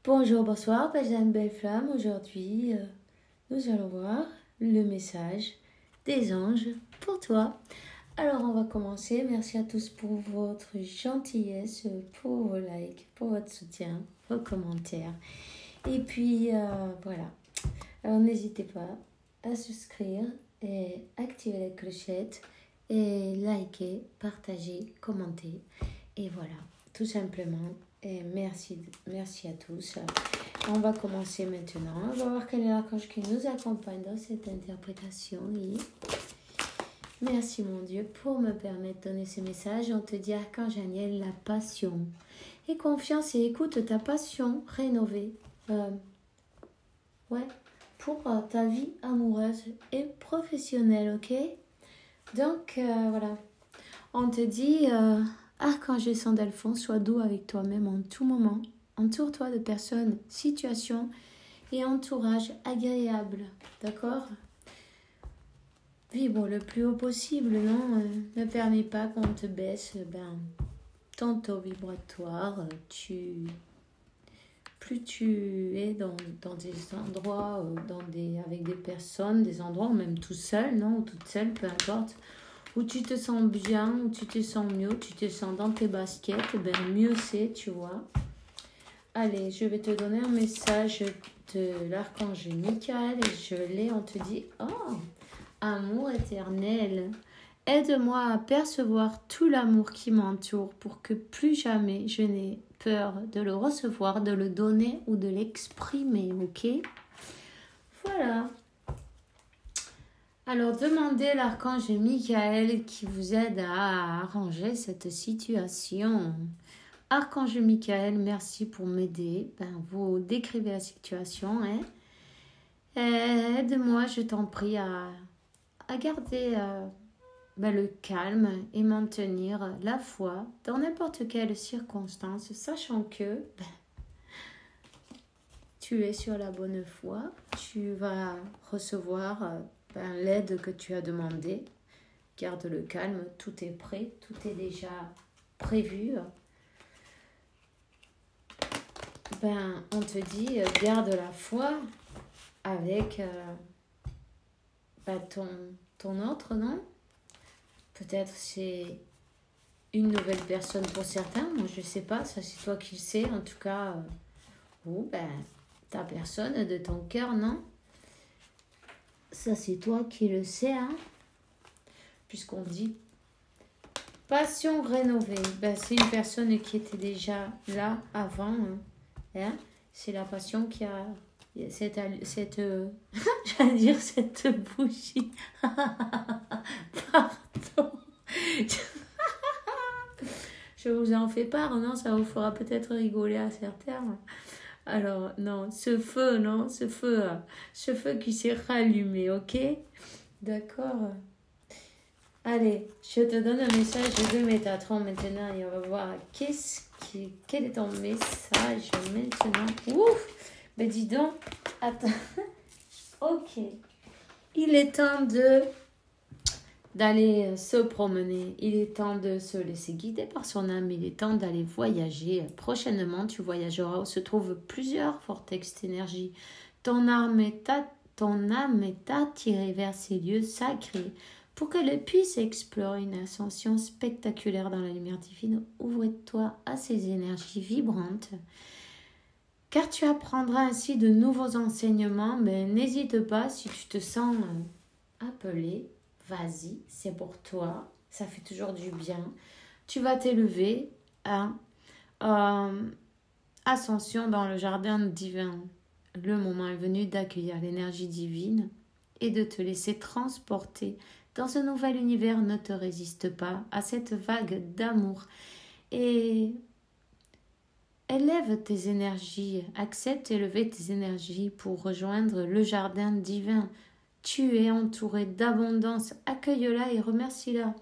Bonjour, bonsoir, Benjamin Belle Flamme. Aujourd'hui, nous allons voir le message des anges pour toi. Alors, on va commencer. Merci à tous pour votre gentillesse, pour vos likes, pour votre soutien, vos commentaires. Et puis, voilà. Alors, n'hésitez pas à souscrire et activer la clochette et liker, partager, commenter. Et voilà, tout simplement. Et merci à tous. On va commencer maintenant. On va voir quel est l'archange qui nous accompagne dans cette interprétation. Et merci mon Dieu pour me permettre de donner ce message. On te dit, archange Daniel, la passion. Et confiance et écoute ta passion rénovée. Pour ta vie amoureuse et professionnelle, ok? Donc, voilà. On te dit... Archange Saint Delphon, sois doux avec toi-même en tout moment. Entoure-toi de personnes, situations et entourage agréable. D'accord? Vibre le plus haut possible, non? Ne permets pas qu'on te baisse ton taux vibratoire. Plus tu es dans des endroits, avec des personnes, des endroits, ou même tout seul, non? Ou toute seule, peu importe. Où tu te sens bien, où tu te sens mieux, tu te sens dans tes baskets, mieux c'est, tu vois. Allez, je vais te donner un message de l'archange Michael et je l'ai, on te dit, oh, amour éternel, aide-moi à percevoir tout l'amour qui m'entoure pour que plus jamais je n'ai peur de le recevoir, de le donner ou de l'exprimer, ok? Voilà. Alors, demandez l'archange Michael qui vous aide à arranger cette situation. Archange Michael, merci pour m'aider. Vous décrivez la situation. Aide-moi, je t'en prie, à garder le calme et maintenir la foi dans n'importe quelle circonstance, sachant que tu es sur la bonne voie. Tu vas recevoir... l'aide que tu as demandée. Garde le calme, tout est prêt, tout est déjà prévu. On te dit, garde la foi avec ton autre, non? Peut-être c'est une nouvelle personne pour certains, moi je sais pas, ça c'est toi qui le sais, en tout cas, ou ta personne de ton cœur, non? Ça, c'est toi qui le sais, hein? Puisqu'on dit passion rénovée. C'est une personne qui était déjà là avant. Hein? C'est la passion qui a cette j'allais dire cette bougie. Pardon. Je vous en fais part, non? Ça vous fera peut-être rigoler à certains. Alors, non, ce feu qui s'est rallumé, ok? D'accord. Allez, je te donne un message de Métatron maintenant et on va voir quel est ton message maintenant. Ouf! Dis donc, attends. Ok. Il est temps d'aller se promener. Il est temps de se laisser guider par son âme. Il est temps d'aller voyager. Prochainement, tu voyageras où se trouvent plusieurs vortex d'énergie. Ton âme est attirée vers ces lieux sacrés pour qu'elle puisse explorer une ascension spectaculaire dans la lumière divine. Ouvre-toi à ces énergies vibrantes, car tu apprendras ainsi de nouveaux enseignements. Mais n'hésite pas, si tu te sens appelé, vas-y, c'est pour toi, ça fait toujours du bien. Tu vas t'élever à ascension dans le jardin divin. Le moment est venu d'accueillir l'énergie divine et de te laisser transporter dans ce nouvel univers. Ne te résiste pas à cette vague d'amour et élève tes énergies, accepte d'élever tes énergies pour rejoindre le jardin divin. Tu es entouré d'abondance, accueille-la et remercie-la.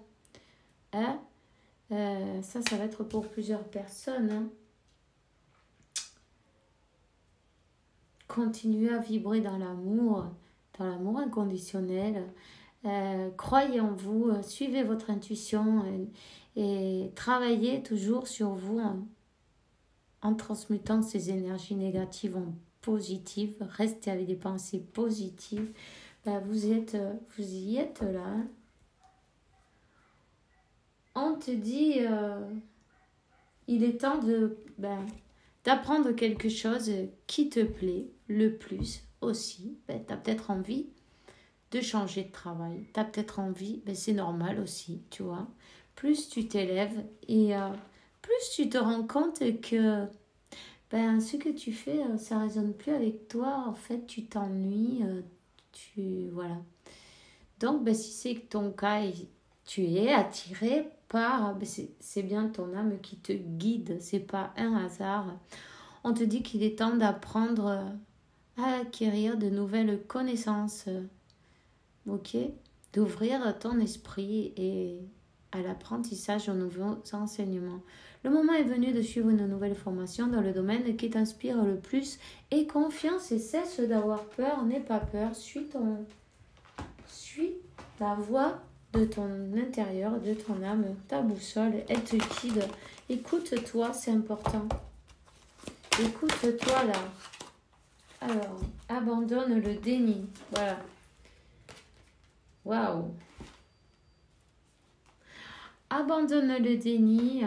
Ça va être pour plusieurs personnes. Hein. Continuez à vibrer dans l'amour inconditionnel. Croyez en vous, suivez votre intuition et travaillez toujours sur vous. en transmutant ces énergies négatives en positives. Restez avec des pensées positives. Ben, vous y êtes là. Hein. On te dit, il est temps d'apprendre quelque chose qui te plaît le plus aussi. Ben, tu as peut-être envie de changer de travail. Tu as peut-être envie, ben, c'est normal aussi, tu vois. Plus tu t'élèves et plus tu te rends compte que ben, ce que tu fais, ça ne résonne plus avec toi. En fait, tu t'ennuies. Voilà. Donc, ben, si c'est ton cas, tu es attiré par... Ben, c'est bien ton âme qui te guide. C'est pas un hasard. On te dit qu'il est temps d'apprendre à acquérir de nouvelles connaissances. Ok, d'ouvrir ton esprit et à l'apprentissage aux nouveaux enseignements. Le moment est venu de suivre une nouvelle formation dans le domaine qui t'inspire le plus. Et confiance et cesse d'avoir peur, n'aie pas peur, suis la voix de ton intérieur, de ton âme, ta boussole, elle te guide. Écoute-toi, c'est important. Écoute-toi là. Alors, abandonne le déni. Voilà. Waouh. Abandonne le déni.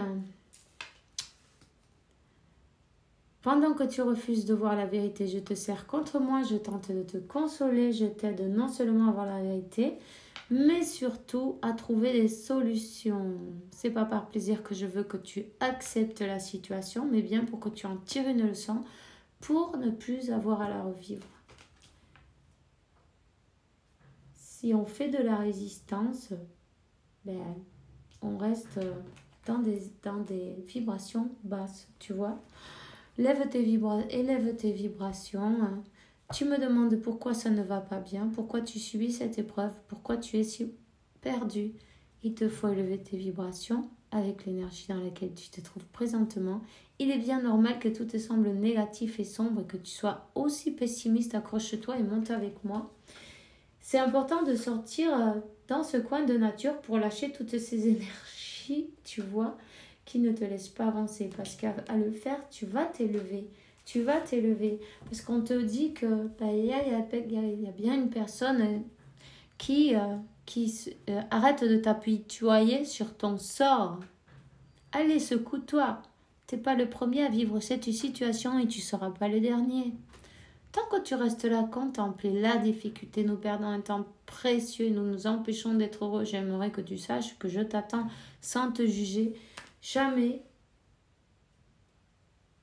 Pendant que tu refuses de voir la vérité, je te sers contre moi, je tente de te consoler, je t'aide non seulement à voir la vérité, mais surtout à trouver des solutions. C'est pas par plaisir que je veux que tu acceptes la situation, mais bien pour que tu en tires une leçon pour ne plus avoir à la revivre. Si on fait de la résistance, ben, on reste dans des vibrations basses, tu vois. Élève tes vibrations. Tu me demandes pourquoi ça ne va pas bien, pourquoi tu subis cette épreuve, pourquoi tu es si perdu. Il te faut élever tes vibrations avec l'énergie dans laquelle tu te trouves présentement. Il est bien normal que tout te semble négatif et sombre, que tu sois aussi pessimiste. Accroche-toi et monte avec moi. C'est important de sortir dans ce coin de nature pour lâcher toutes ces énergies, tu vois, qui ne te laissent pas avancer. Parce qu'à le faire, tu vas t'élever. Tu vas t'élever. Parce qu'on te dit que il y a bien une personne qui arrête de t'apitoyer sur ton sort. Allez, secoue-toi. Tu n'es pas le premier à vivre cette situation et tu ne seras pas le dernier. Tant que tu restes là, contempler la difficulté, nous perdons un temps précieux et nous nous empêchons d'être heureux. J'aimerais que tu saches que je t'attends sans te juger. Jamais.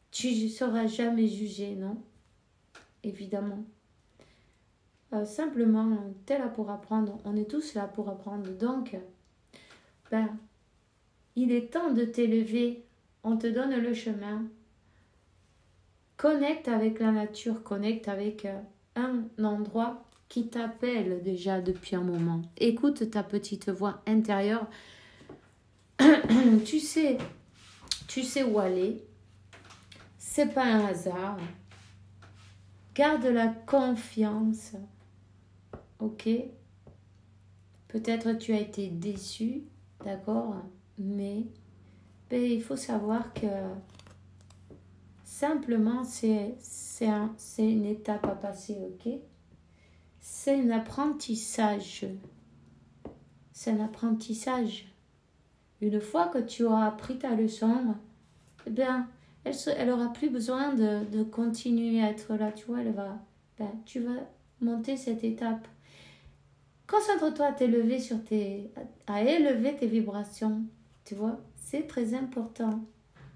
Tu ne seras jamais jugé, non? Évidemment. Simplement, tu es là pour apprendre. On est tous là pour apprendre. Donc, il est temps de t'élever. On te donne le chemin. Connecte avec la nature, connecte avec un endroit qui t'appelle déjà depuis un moment. Écoute ta petite voix intérieure. tu sais où aller. C'est pas un hasard. Garde la confiance. Ok? Peut-être tu as été déçu, d'accord? Mais il faut savoir que simplement, c'est une étape à passer, ok? C'est un apprentissage. C'est un apprentissage. Une fois que tu auras appris ta leçon, elle aura plus besoin de continuer à être là, tu vois, tu vas monter cette étape. Concentre-toi à élever tes vibrations, tu vois, c'est très important.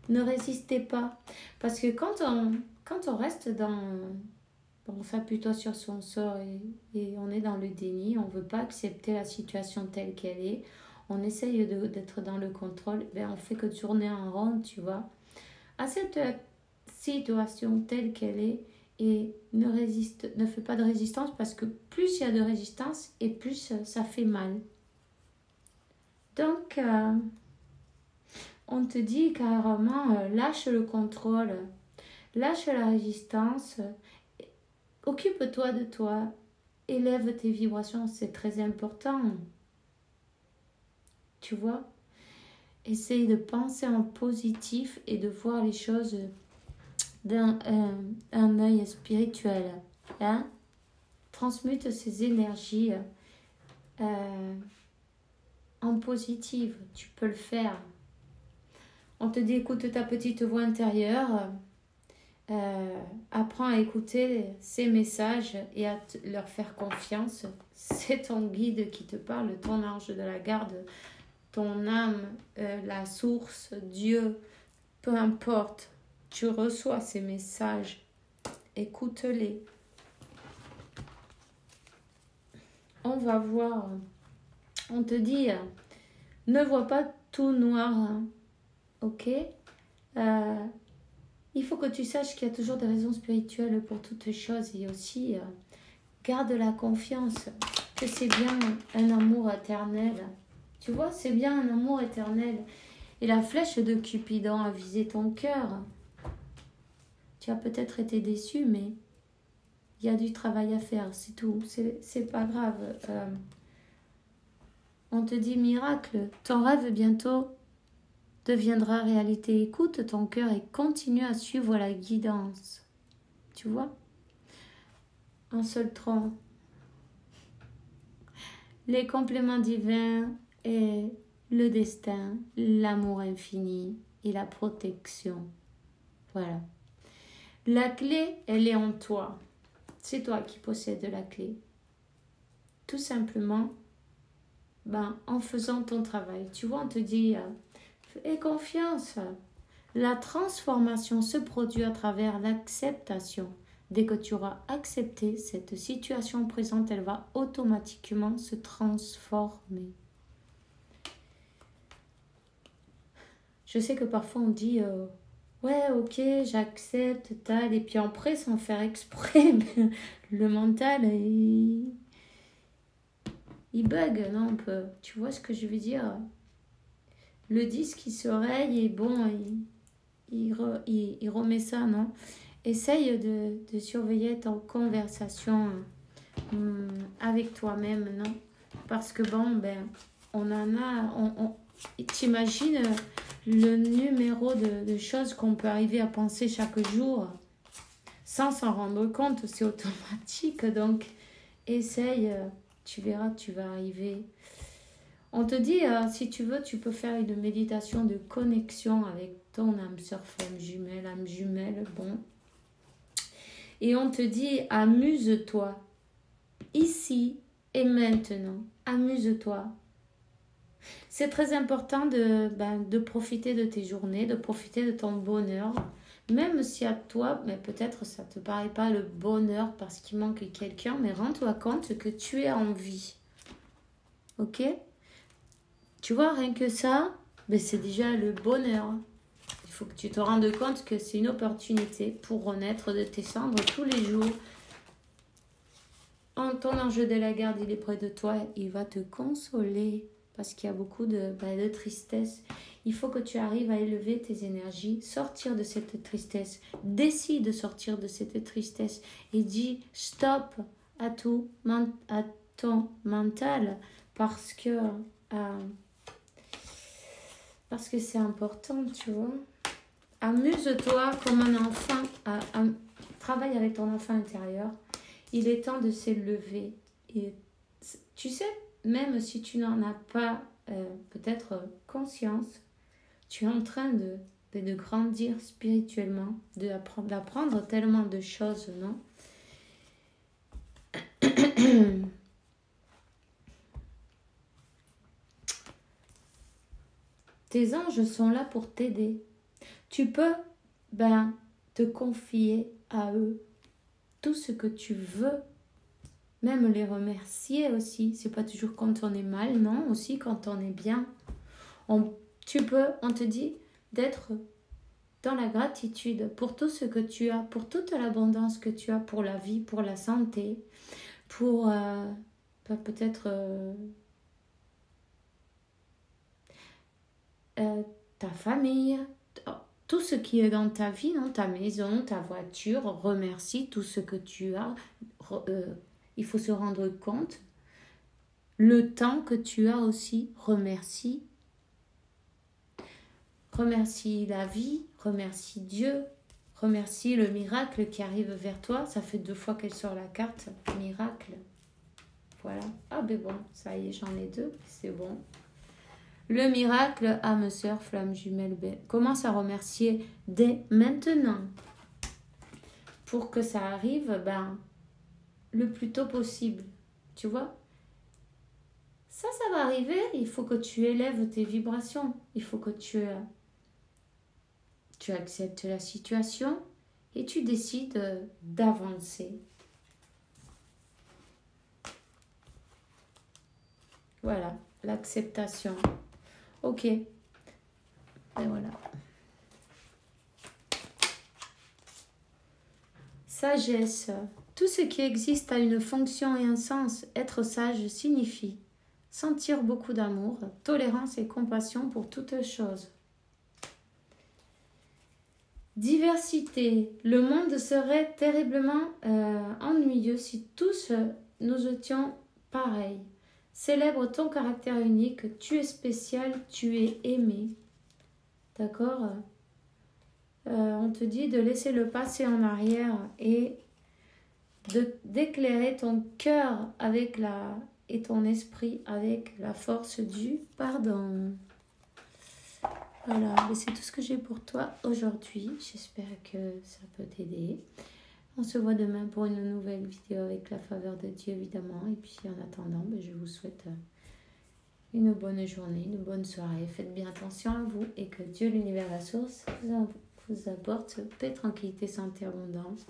Ne résistez pas. Parce que quand on reste on s'appuie sur son sort et on est dans le déni, on ne veut pas accepter la situation telle qu'elle est, on essaye d'être dans le contrôle, on fait que tourner en rond, tu vois. Accepte la situation telle qu'elle est et ne fais pas de résistance parce que plus il y a de résistance et plus ça fait mal. Donc, on te dit carrément, lâche le contrôle, lâche la résistance, occupe-toi de toi, élève tes vibrations, c'est très important. Tu vois? Essaye de penser en positif et de voir les choses un œil spirituel. Hein? Transmute ces énergies en positive. Tu peux le faire. On te dit écoute ta petite voix intérieure. Apprends à écouter ces messages et à leur faire confiance. C'est ton guide qui te parle, ton ange de la garde, ton âme, la source, Dieu, peu importe. Tu reçois ces messages, écoute-les. On va voir, on te dit, ne vois pas tout noir, hein, ok? Il faut que tu saches qu'il y a toujours des raisons spirituelles pour toutes choses et aussi garde la confiance que c'est bien un amour éternel. Tu vois, c'est bien un amour éternel. Et la flèche de Cupidon a visé ton cœur. Tu as peut-être été déçu, mais il y a du travail à faire, c'est tout. C'est pas grave. On te dit miracle, ton rêve bientôt deviendra réalité. Écoute ton cœur et continue à suivre la guidance. Tu vois? Un seul tronc. Les compléments divins et le destin, l'amour infini et la protection. Voilà. La clé, elle est en toi. C'est toi qui possèdes la clé. Tout simplement, en faisant ton travail. Tu vois, on te dit, aie confiance. La transformation se produit à travers l'acceptation. Dès que tu auras accepté cette situation présente, elle va automatiquement se transformer. Je sais que parfois on dit ouais, ok, j'accepte, tal, et puis après, sans faire exprès, le mental, il bug, non, un peu. Tu vois ce que je veux dire? Le disque, il se raye et bon, il remet ça, non? Essaye de surveiller ton conversation avec toi-même, non? Parce que bon, on en a... T'imagines le numéro de choses qu'on peut arriver à penser chaque jour sans s'en rendre compte, c'est automatique. Donc, essaye, tu verras, tu vas arriver. On te dit, si tu veux, tu peux faire une méditation de connexion avec ton âme sœur, flamme jumelle, bon. Et on te dit, amuse-toi, ici et maintenant, amuse-toi. C'est très important de profiter de tes journées, de profiter de ton bonheur. Même si à toi, mais peut-être ça ne te paraît pas le bonheur parce qu'il manque quelqu'un, mais rends-toi compte que tu es en vie. Ok? Tu vois, rien que ça, c'est déjà le bonheur. Il faut que tu te rendes compte que c'est une opportunité pour renaître de tes cendres tous les jours. Ton ange de la garde, il est près de toi, il va te consoler. Parce qu'il y a beaucoup de tristesse. Il faut que tu arrives à élever tes énergies, sortir de cette tristesse. Décide de sortir de cette tristesse et dis stop à ton mental parce que c'est important, tu vois. Amuse-toi comme un enfant. Travaille avec ton enfant intérieur. Il est temps de s'élever. Et tu sais, même si tu n'en as pas peut-être conscience, tu es en train de grandir spirituellement, d'apprendre tellement de choses, non? Tes anges sont là pour t'aider. Tu peux te confier à eux tout ce que tu veux. Même les remercier aussi. C'est pas toujours quand on est mal, non. Aussi quand on est bien. On te dit d'être dans la gratitude pour tout ce que tu as, pour toute l'abondance que tu as, pour la vie, pour la santé, pour peut-être ta famille, tout ce qui est dans ta vie, non, ta maison, ta voiture. Remercie tout ce que tu as. Il faut se rendre compte. Le temps que tu as aussi, remercie. Remercie la vie, remercie Dieu, Remercie le miracle qui arrive vers toi. Ça fait 2 fois qu'elle sort la carte. Miracle. Voilà. Ah ben bon, ça y est, j'en ai 2. C'est bon. Le miracle, âme sœur, flamme jumelle. Commence à remercier dès maintenant. Pour que ça arrive, le plus tôt possible. Tu vois? Ça va arriver. Il faut que tu élèves tes vibrations. Il faut que tu acceptes la situation et tu décides d'avancer. Voilà, l'acceptation. Ok. Et voilà. Sagesse. Tout ce qui existe a une fonction et un sens. Être sage signifie sentir beaucoup d'amour, tolérance et compassion pour toutes choses. Diversité. Le monde serait terriblement ennuyeux si tous nous étions pareils. Célèbre ton caractère unique. Tu es spécial, tu es aimé. D'accord? On te dit de laisser le passé en arrière et d'éclairer ton cœur et ton esprit avec la force du pardon. Voilà, c'est tout ce que j'ai pour toi aujourd'hui. J'espère que ça peut t'aider. On se voit demain pour une nouvelle vidéo avec la faveur de Dieu, évidemment. Et puis en attendant, je vous souhaite une bonne journée, une bonne soirée. Faites bien attention à vous et que Dieu, l'univers, la source, vous apporte paix, tranquillité, santé, abondance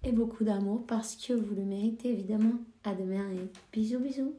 et beaucoup d'amour parce que vous le méritez, évidemment. À demain et bisous, bisous.